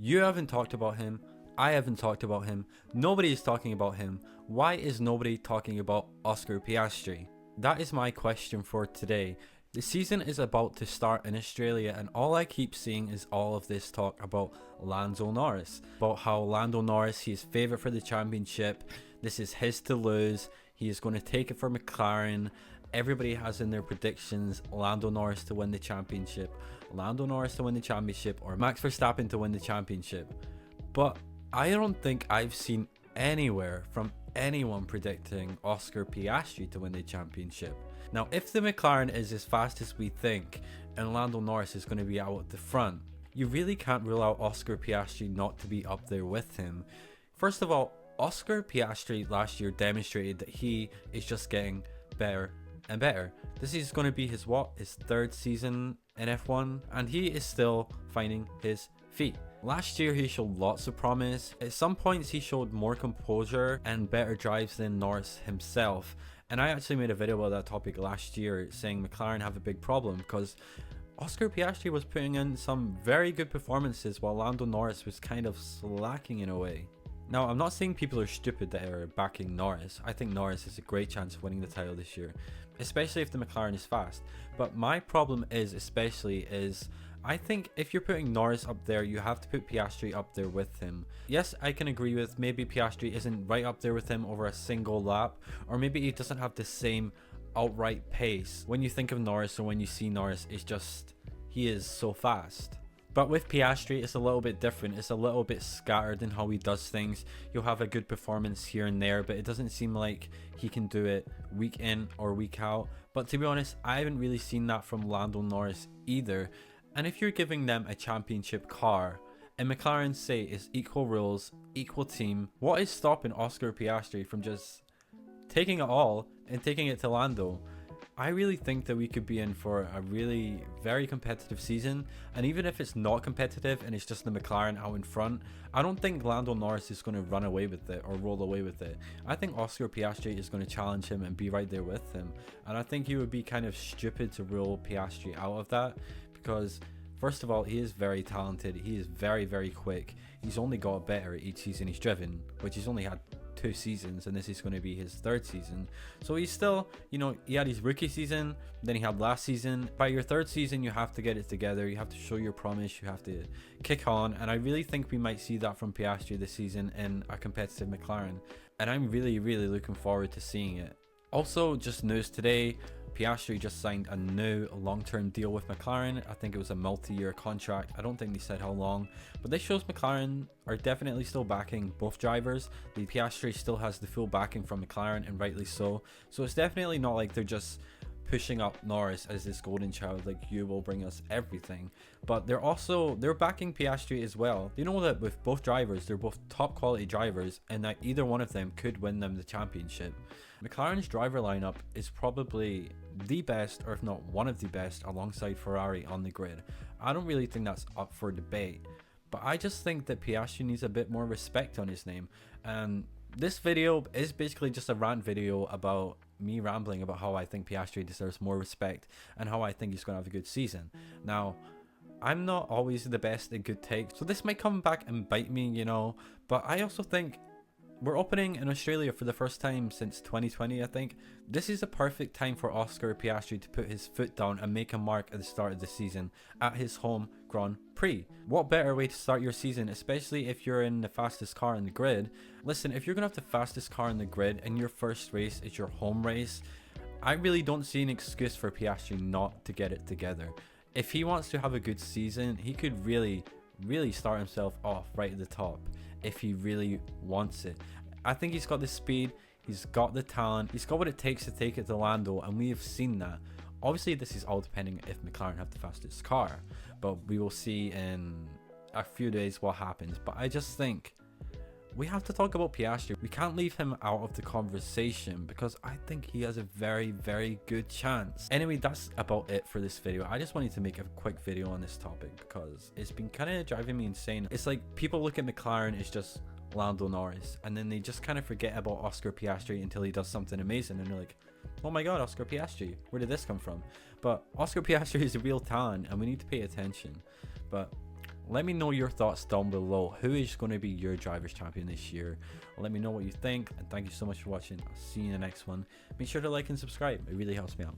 You haven't talked about him. I haven't talked about him. Nobody is talking about him. Why is nobody talking about Oscar Piastri? That is my question for today. The season is about to start in Australia, and all I keep seeing is all of this talk about Lando Norris. About how Lando Norris, he is favourite for the championship. This is his to lose. He is going to take it for McLaren. Everybody has in their predictions Lando Norris to win the championship, Lando Norris to win the championship, or Max Verstappen to win the championship. But I don't think I've seen anywhere from anyone predicting Oscar Piastri to win the championship. Now, if the McLaren is as fast as we think and Lando Norris is going to be out at the front, you really can't rule out Oscar Piastri not to be up there with him. First of all, Oscar Piastri last year demonstrated that he is just getting better and better. This is going to be his third season in F1, and he is still finding his feet. Last year he showed lots of promise. At some points he showed more composure and better drives than Norris himself, and I actually made a video about that topic last year saying McLaren have a big problem because Oscar Piastri was putting in some very good performances while Lando Norris was kind of slacking in a way. Now, I'm not saying people are stupid that are backing Norris. I think Norris has a great chance of winning the title this year, especially if the McLaren is fast. But my problem is I think if you're putting Norris up there, you have to put Piastri up there with him. Yes, I can agree with maybe Piastri isn't right up there with him over a single lap, or maybe he doesn't have the same outright pace. When you think of Norris or when you see Norris, it's just, he is so fast. But with Piastri, it's a little bit different. It's a little bit scattered in how he does things. You'll have a good performance here and there, but it doesn't seem like he can do it week in or week out. But to be honest, I haven't really seen that from Lando Norris either. And if you're giving them a championship car, and McLaren say it's equal rules, equal team, what is stopping Oscar Piastri from just taking it all and taking it to Lando? I really think that we could be in for a really very competitive season, and even if it's not competitive and it's just the McLaren out in front, I don't think Lando Norris is going to run away with it or roll away with it. I think Oscar Piastri is going to challenge him and be right there with him, and I think he would be kind of stupid to rule Piastri out of that because first of all, he is very talented, he is very, very quick, he's only got better each season he's driven, which he's only had 2 seasons, and this is going to be his 3rd season. So he's still, he had his rookie season, then he had last season. By your 3rd season, you have to get it together, you have to show your promise, you have to kick on, and I really think we might see that from Piastri this season in a competitive McLaren, and I'm really, really looking forward to seeing it. Also, just news today, Piastri just signed a new long-term deal with McLaren. I think it was a multi-year contract. I don't think they said how long, but this shows McLaren are definitely still backing both drivers. The Piastri still has the full backing from McLaren, and rightly so. So it's definitely not like they're just pushing up Norris as this golden child, like you will bring us everything, but they're backing Piastri as well. They know that with both drivers, they're both top quality drivers, and that either one of them could win them the championship. McLaren's driver lineup is probably the best, or if not one of the best, alongside Ferrari on the grid. I don't really think that's up for debate, but I just think that Piastri needs a bit more respect on his name. And this video is basically just a rant video about me rambling about how I think Piastri deserves more respect and how I think he's going to have a good season. Now, I'm not always the best at good takes, so this might come back and bite me, but I also think we're opening in Australia for the first time since 2020, I think. This is a perfect time for Oscar Piastri to put his foot down and make a mark at the start of the season at his home Grand Prix. What better way to start your season, especially if you're in the fastest car in the grid? Listen, if you're going to have the fastest car in the grid and your first race is your home race, I really don't see an excuse for Piastri not to get it together. If he wants to have a good season, he could really start himself off right at the top if he really wants it. I think he's got the speed, he's got the talent, he's got what it takes to take it to Lando, and we have seen that. Obviously, this is all depending if McLaren have the fastest car, but we will see in a few days what happens. But I just think we have to talk about Piastri. We can't leave him out of the conversation because I think he has a very, very good chance. Anyway, that's about it for this video. I just wanted to make a quick video on this topic because it's been kind of driving me insane. It's like people look at McLaren as just Lando Norris, and then they just kind of forget about Oscar Piastri until he does something amazing, and they're like, oh my god, Oscar Piastri, where did this come from? But Oscar Piastri is a real talent, and we need to pay attention. But Let me know your thoughts down below. Who is going to be your drivers champion this year? Let me know what you think, and thank you so much for watching. I'll see you in the next one. Make sure to like and subscribe, it really helps me out.